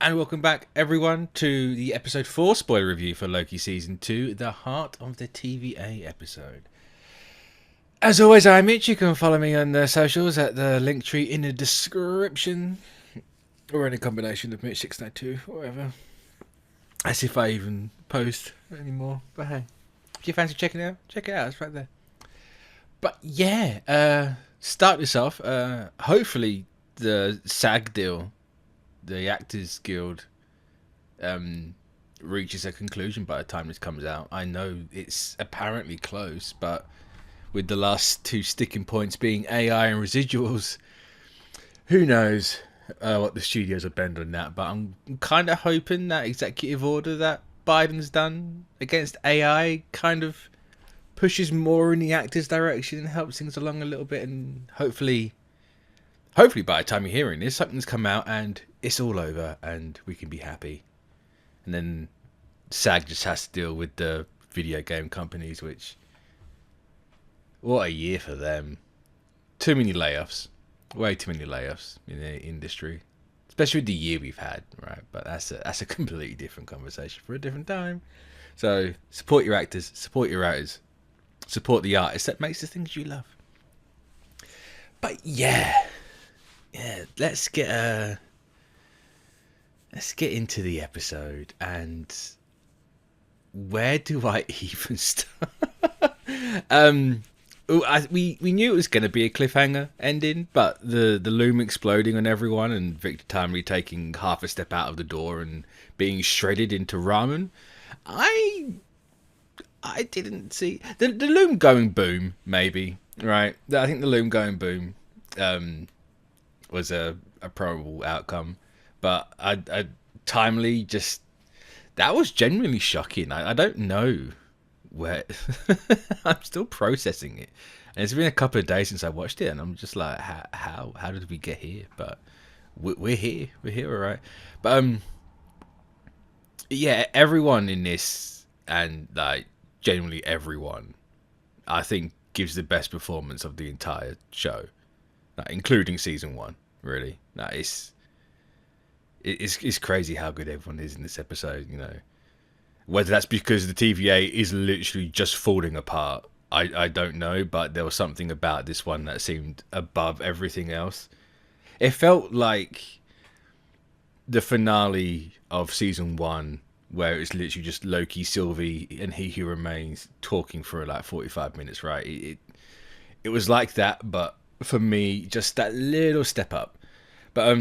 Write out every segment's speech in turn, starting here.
And welcome back, everyone, to the episode 4 spoiler review for Loki Season 2, the Heart of the TVA episode. As always, I'm Mitch. You can follow me on the socials at the link tree in the description, or any combination of Mitch692, whatever. As if I even post anymore. But hey, if you fancy checking it out, check it out. It's right there. But yeah, start this off. Hopefully, the SAG deal, the Actors Guild, reaches a conclusion by the time this comes out. I know it's apparently close, but with the last two sticking points being AI and residuals, who knows what the studios will bend on that. But I'm kind of hoping that executive order that Biden's done against AI kind of pushes more in the actors' direction and helps things along a little bit, and hopefully by the time you're hearing this, something's come out and it's all over and we can be happy. And then SAG just has to deal with the video game companies, which, what a year for them. Too many layoffs. Way too many layoffs in the industry. Especially with the year we've had, right? But that's a completely different conversation for a different time. So support your actors, support your writers, support the artists that makes the things you love. But yeah, let's get into the episode. And where do I even start? We knew it was going to be a cliffhanger ending, but the loom exploding on everyone and Victor Timely taking half a step out of the door and being shredded into ramen, I didn't see the loom going boom. Maybe, right? I think the loom going boom was a probable outcome, but I Timely just, that was genuinely shocking. I don't know where I'm still processing it, and it's been a couple of days since I watched it, and I'm just like, how did we get here? But we're here, all right. But yeah, everyone in this, and like genuinely everyone, I think gives the best performance of the entire show, like, including season 1. Really, like, it's crazy how good everyone is in this episode. You know, whether that's because the TVA is literally just falling apart, I don't know, but there was something about this one that seemed above everything else. It felt like the finale of season 1, where it's literally just Loki, Sylvie, and He Who Remains talking for like 45 minutes, right? It was like that, but for me, just that little step up. But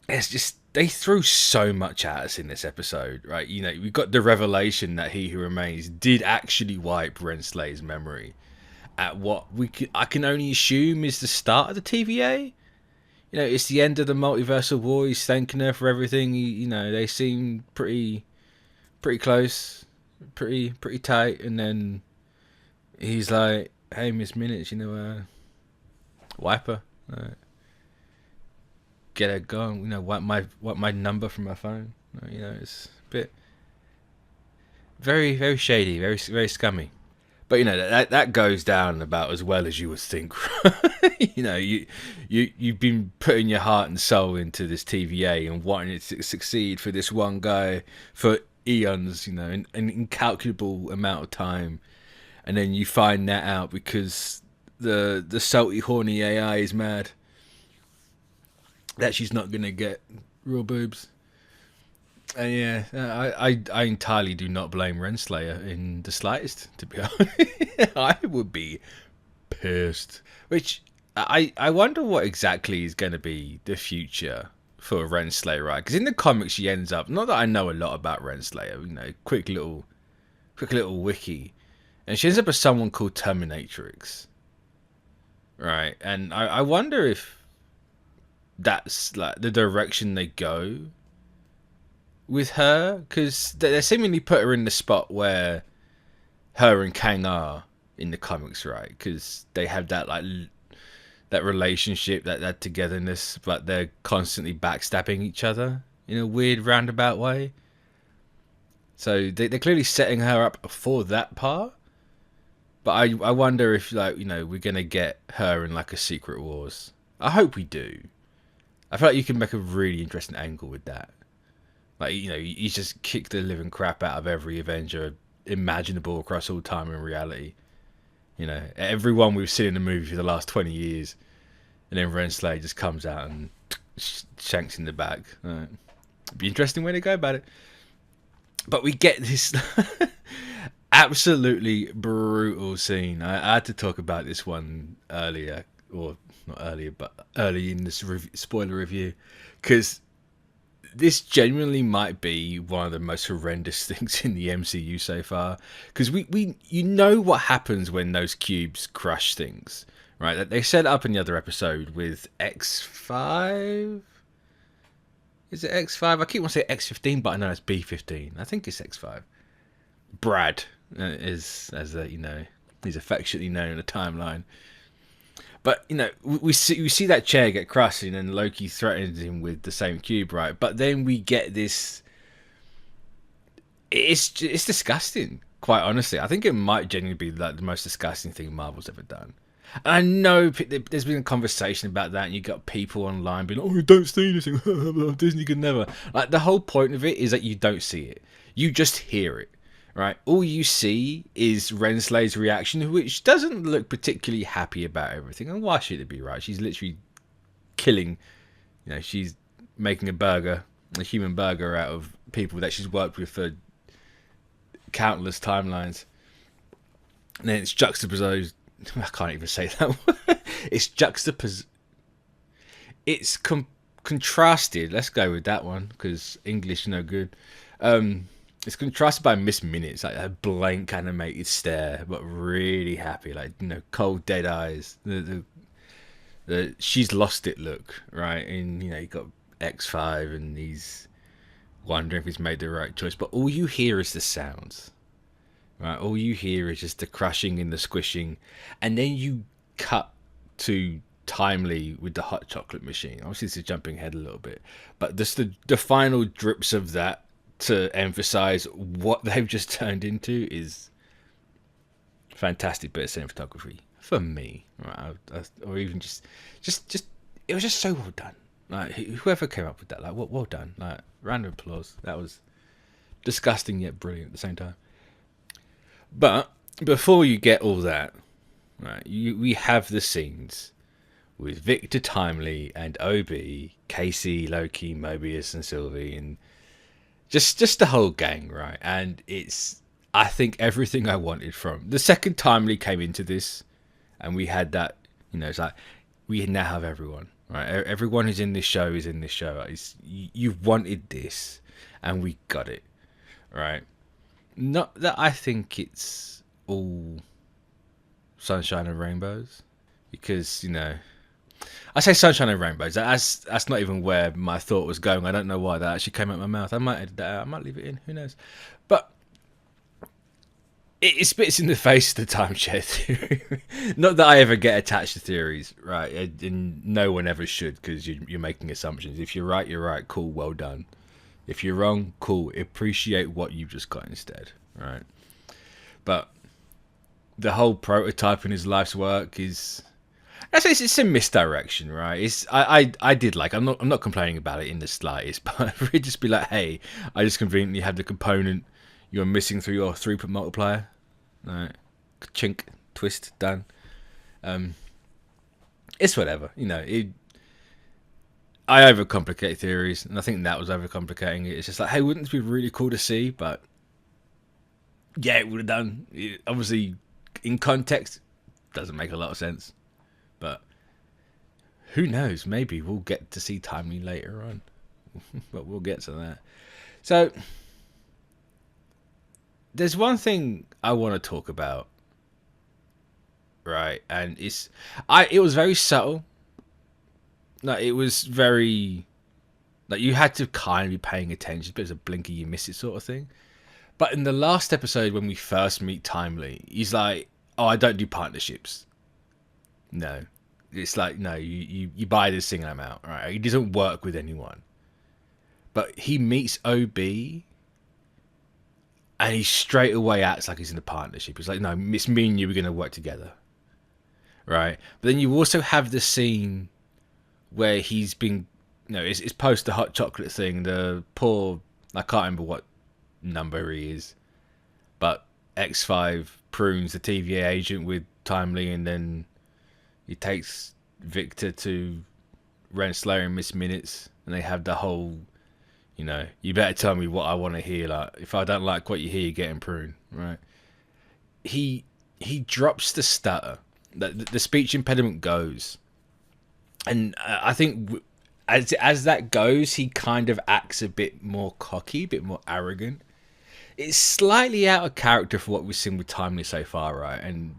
it's just, they threw so much at us in this episode, right? You know, we got the revelation that He Who Remains did actually wipe Renslay's memory at what I can only assume is the start of the TVA. You know, it's the end of the multiversal war. He's thanking her for everything. You know, they seem pretty close, pretty tight, and then he's like, "Hey, Miss Minutes, you know, wipe her." Get her going, you know, wipe my number from my phone. You know, it's a bit very shady, very scummy. But you know, that goes down about as well as you would think. You know, you've been putting your heart and soul into this TVA and wanting it to succeed for this one guy for eons, you know, an incalculable amount of time, and then you find that out because the salty horny AI is mad that she's not gonna get real boobs. And yeah, I entirely do not blame Renslayer in the slightest, to be honest. I would be pissed. Which, I wonder what exactly is going to be the future for Renslayer, right? Because in the comics she ends up, not that I know a lot about Renslayer, you know, quick little wiki, and she ends up as someone called Terminatrix, right? And I wonder if that's like the direction they go with her, because they seemingly put her in the spot where her and Kang are in the comics, right? Because they have that like that relationship, that togetherness, but they're constantly backstabbing each other in a weird roundabout way. So they're clearly setting her up for that part. But I wonder if, like, you know, we're gonna get her in like a Secret Wars. I hope we do. I feel like you can make a really interesting angle with that. Like, you know, you just kick the living crap out of every Avenger imaginable across all time and reality. You know, everyone we've seen in the movie for the last 20 years, and then Renslayer just comes out and shanks in the back. Right. It'd be interesting way to go about it. But we get this absolutely brutal scene. I had to talk about this one earlier, or not earlier, but early in this spoiler review, because this genuinely might be one of the most horrendous things in the MCU so far. Because you know what happens when those cubes crush things, right? They set it up in the other episode with X5. Is it X5? I keep wanting to say X15, but I know it's B15. I think it's X5. Brad is, as you know, he's affectionately known in the timeline. But, you know, we see that chair get crushed, and then Loki threatens him with the same cube, right? But then we get this. It's disgusting, quite honestly. I think it might genuinely be like the most disgusting thing Marvel's ever done. And I know there's been a conversation about that, and you got people online being like, "Oh, don't see anything. Disney could never." Like, the whole point of it is that you don't see it. You just hear it, right? All you see is Renslayer's reaction, which doesn't look particularly happy about everything. And why should it be, right? She's literally killing, you know, she's making a human burger out of people that she's worked with for countless timelines. And then it's juxtaposed. I can't even say that word. It's juxtaposed. It's contrasted. Let's go with that one, because English no good. It's contrasted by Miss Minutes, like a blank animated stare, but really happy, like, you know, cold dead eyes. The she's lost it look, right? And, you know, you got X5, and he's wondering if he's made the right choice. But all you hear is the sounds. Right, all you hear is just the crushing and the squishing, and then you cut to Timely with the hot chocolate machine. Obviously, this is jumping ahead a little bit, but just the final drips of that to emphasize what they've just turned into is fantastic bit of cinematography for me. Right, or even just it was just so well done. Like, whoever came up with that, like, well done. Like, round of applause. That was disgusting yet brilliant at the same time. But before you get all that, right, we have the scenes with Victor Timely and OB, Casey, Loki, Mobius, and Sylvie, and just the whole gang, right? And it's, I think, everything I wanted from the second Timely came into this, and we had that, you know, it's like we now have everyone, right? Everyone who's in this show is in this show. You wanted this, and we got it, right? Not that I think it's all sunshine and rainbows, because, you know, I say sunshine and rainbows. That's not even where my thought was going. I don't know why that actually came out of my mouth. I might edit that out. I might leave it in. Who knows? But it spits in the face of the timeshare theory. Not that I ever get attached to theories, right? And no one ever should, because you're making assumptions. If you're right, you're right. Cool, well done. If you're wrong, cool. Appreciate what you've just got instead, right? But the whole prototype in his life's work is, I say it's a misdirection, right? It's I did like, I'm not complaining about it in the slightest, but it'd just be like, hey, I just conveniently had the component you're missing through your throughput multiplier, right? Chink, twist, done. It's whatever, you know. I overcomplicate theories, and I think that was overcomplicating it. It's just like, hey, wouldn't it be really cool to see? But yeah, it would have done. Obviously, in context, doesn't make a lot of sense. But who knows? Maybe we'll get to see Timely later on. But we'll get to that. So there's one thing I want to talk about, right? And it was very subtle. No, it was very, like, you had to kind of be paying attention, but it's a blinky you miss it sort of thing. But in the last episode, when we first meet Timely, he's like, oh, I don't do partnerships. No. It's like, no, you buy this thing and I'm out, right? He doesn't work with anyone. But he meets OB, and he straight away acts like he's in a partnership. He's like, no, it's me and you, we're going to work together. Right? But then you also have the scene where he's been it's post the hot chocolate thing. The poor, I can't remember what number he is, but X5 prunes the TVA agent with Timely, and then he takes Victor to Renslayer and Miss Minutes, and they have the whole, you better tell me what I want to hear. Like, if I don't like what you hear, you're getting pruned, right? He drops the stutter. The speech impediment goes, and I think as that goes, he kind of acts a bit more cocky, a bit more arrogant. It's slightly out of character for what we've seen with Timely so far, right? And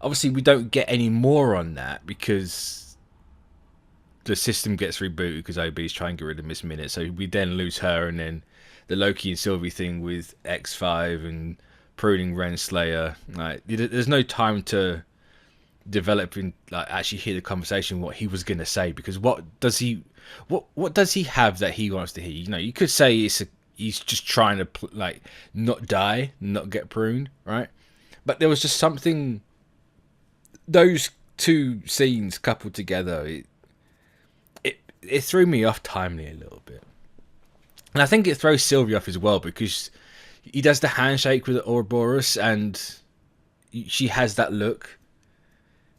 obviously we don't get any more on that because the system gets rebooted because OB's trying to get rid of Miss Minute, so we then lose her, and then the Loki and Sylvie thing with X5 and pruning Renslayer. Like, there's no time to develop and actually hear the conversation, what he was going to say, because what does he have that he wants to hear? You could say he's just trying to not die, not get pruned, right? But there was just something, those two scenes coupled together, it threw me off Timely a little bit. And I think it throws Sylvie off as well, because he does the handshake with Ouroboros and she has that look.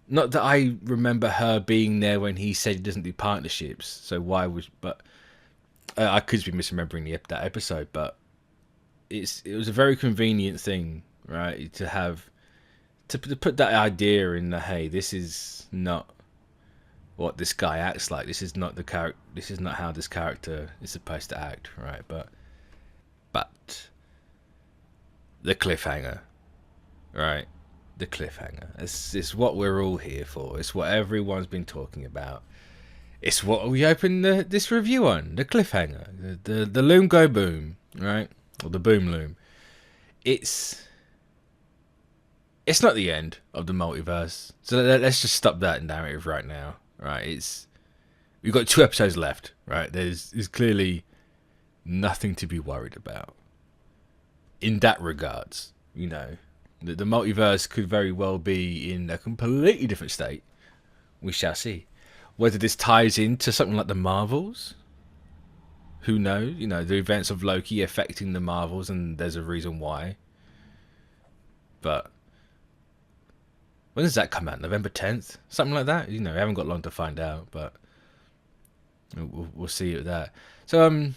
Not that I remember her being there when he said he doesn't do partnerships, so why would... But I could be misremembering that episode, but it was a very convenient thing, right? To put that idea in the, hey, this is not what this guy acts like. This is not the character. This is not how this character is supposed to act, right? But the cliffhanger, right? The cliffhanger. It's what we're all here for. It's what everyone's been talking about. It's what we opened this review on. The cliffhanger. The loom go boom, right? Or the boom loom. It's not the end of the multiverse. So let's just stop that narrative right now, right? We've got 2 episodes left, right? There's clearly nothing to be worried about in that regards. The multiverse could very well be in a completely different state. We shall see. Whether this ties into something like the Marvels, who knows? The events of Loki affecting the Marvels, and there's a reason why. But when does that come out? November 10th? Something like that? We haven't got long to find out, but we'll see with that. So,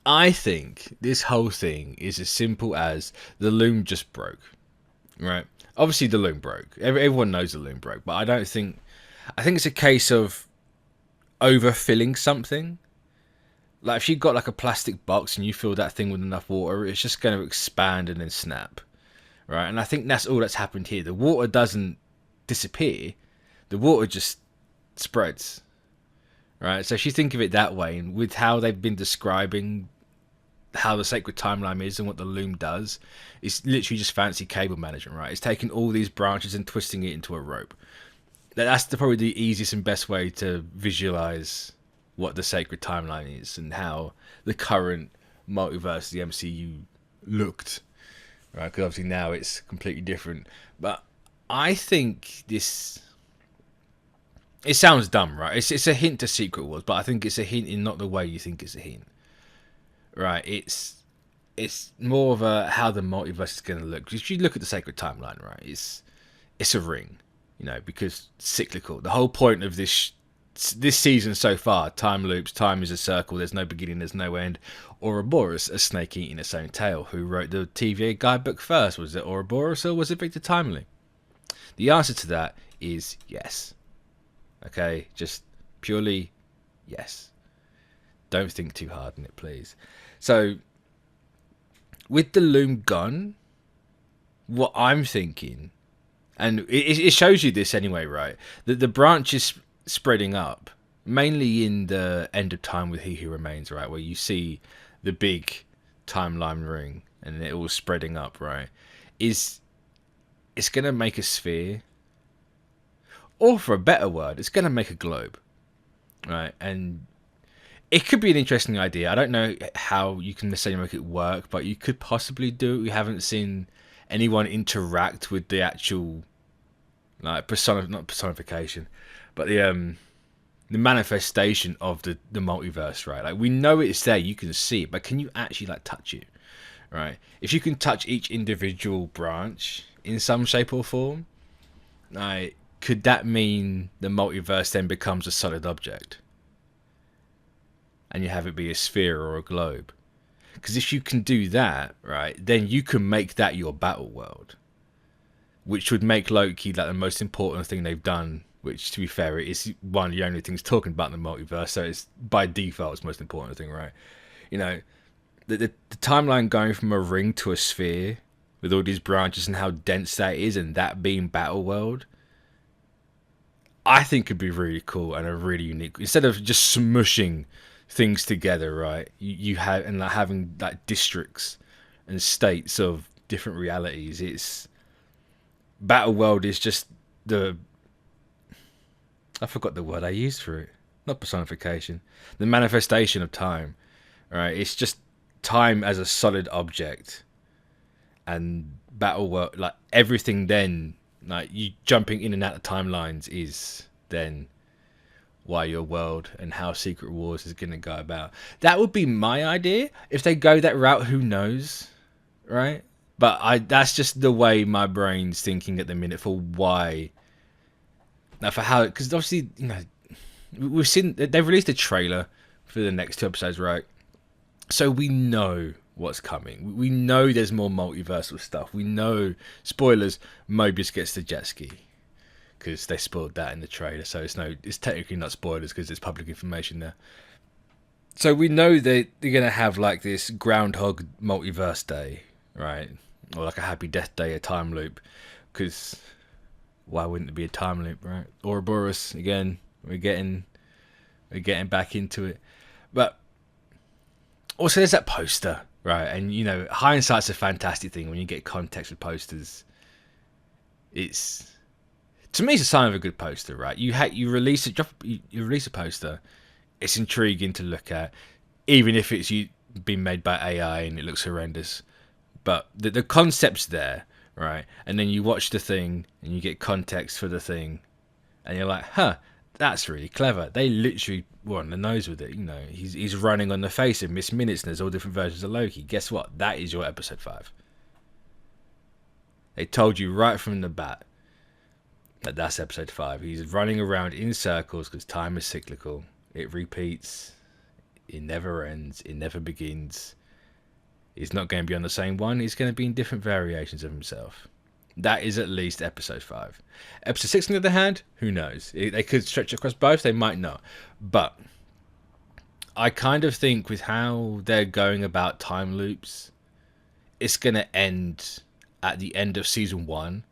I think this whole thing is as simple as the loom just broke, right? Obviously, the loom broke. Everyone knows the loom broke, but I think it's a case of overfilling something. Like, if you've got a plastic box and you fill that thing with enough water, it's just going to expand and then snap, right? And I think that's all that's happened here. The water doesn't disappear. The water just spreads, right? So if you think of it that way, and with how they've been describing how the sacred timeline is and what the loom does, it's literally just fancy cable management, right? It's taking all these branches and twisting it into a rope. That's probably the easiest and best way to visualize what the sacred timeline is and how the current multiverse, the MCU, looked, right? Because obviously now it's completely different. But I think this... It sounds dumb, right? It's a hint to Secret Wars, but I think it's a hint in not the way you think it's a hint, right? It's more of a how the multiverse is going to look. If you look at the sacred timeline, right, it's a ring, because cyclical. The whole point of this season so far, time loops, time is a circle. There's no beginning, there's no end. Ouroboros, a snake eating its own tail. Who wrote the TVA guidebook first? Was it Ouroboros or was it Victor Timely? The answer to that is yes. Okay, just purely yes. Don't think too hard on it, please. So, with the loom gone, what I'm thinking, and it shows you this anyway, right? That the branch is spreading up, mainly in the End of Time with He Who Remains, right? Where you see the big timeline ring and it all spreading up, right? It's going to make a sphere. Or for a better word, it's going to make a globe, right? And it could be an interesting idea. I don't know how you can necessarily make it work, but you could possibly do it. We haven't seen anyone interact with the actual, not personification, but the the manifestation of the multiverse, right? Like, we know it's there, you can see it, but can you actually like touch it, right? If you can touch each individual branch in some shape or form, like, could that mean the multiverse then becomes a solid object and you have it be a sphere or a globe? Because if you can do that, right, then you can make that your battle world, which would make Loki like the most important thing they've done, which, to be fair, it is one of the only things talking about the multiverse, so it's by default it's the most important thing, right? You know, the timeline going from a ring to a sphere with all these branches and how dense that is, and that being battle world, I think could be really cool and a really unique. Instead of just smushing things together, right? You have, and like having like districts and states of different realities. It's battle world is just the, I forgot the word I used for it. Not personification, the manifestation of time, right? It's just time as a solid object, and battle world, like everything. Then, like, you jumping in and out of timelines is then why your world and how Secret Wars is going to go about. That would be my idea. If they go that route, who knows, right? But that's just the way my brain's thinking at the minute for why. Now, for how, because obviously, you know, we've seen, they've released a trailer for the next 2 episodes, right? So we know what's coming. We know there's more multiversal stuff. We know, spoilers, Mobius gets the jet ski, because they spoiled that in the trailer. So it's technically not spoilers because it's public information there. So we know that they're going to have like this Groundhog Multiverse Day, right? Or like a Happy Death Day, a time loop. Because why wouldn't it be a time loop, right? Ouroboros, again, we're getting back into it. But also there's that poster, right? And, you know, hindsight's a fantastic thing when you get context with posters. It's, to me, it's a sign of a good poster, right? You release a poster, it's intriguing to look at, even if it's been made by AI and it looks horrendous. But the concept's there, right? And then you watch the thing and you get context for the thing, and you're like, huh, that's really clever. They literally were on the nose with it. You know, he's running on the face of Miss Minutes, and there's all different versions of Loki. Guess what? That is your episode 5. They told you right from the bat that that's episode 5. He's running around in circles because time is cyclical. It repeats. It never ends. It never begins. He's not going to be on the same one. He's going to be in different variations of himself. That is at least episode 5. Episode 6, on the other hand, who knows? They could stretch across both. They might not. But I kind of think with how they're going about time loops, it's going to end at the end of season 1,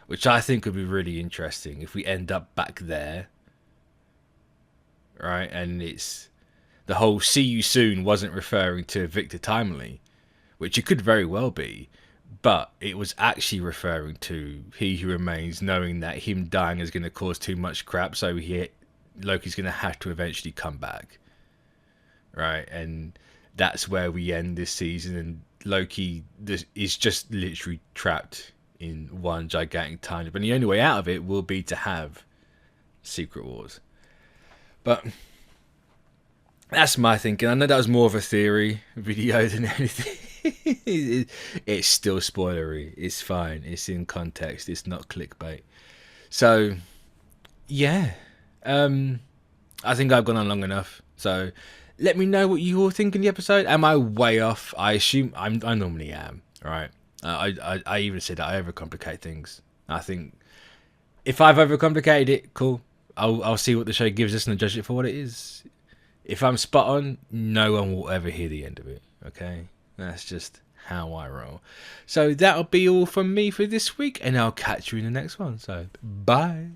which I think would be really interesting if we end up back there, right? And it's the whole "see you soon" wasn't referring to Victor Timely, which it could very well be, but it was actually referring to He Who Remains, knowing that him dying is going to cause too much crap, so Loki's going to have to eventually come back, right? And that's where we end this season, and Loki is just literally trapped in one gigantic time loop, and the only way out of it will be to have Secret Wars. But that's my thinking. I know that was more of a theory video than anything. It's still spoilery. It's fine. It's in context. It's not clickbait. So, yeah. I think I've gone on long enough. So, let me know what you all think in the episode. Am I way off? I assume I normally am. All right. I even said that I overcomplicate things. I think if I've overcomplicated it, cool. I'll see what the show gives us and judge it for what it is. If I'm spot on, no one will ever hear the end of it. Okay? That's just how I roll. So that'll be all from me for this week, and I'll catch you in the next one. So, bye.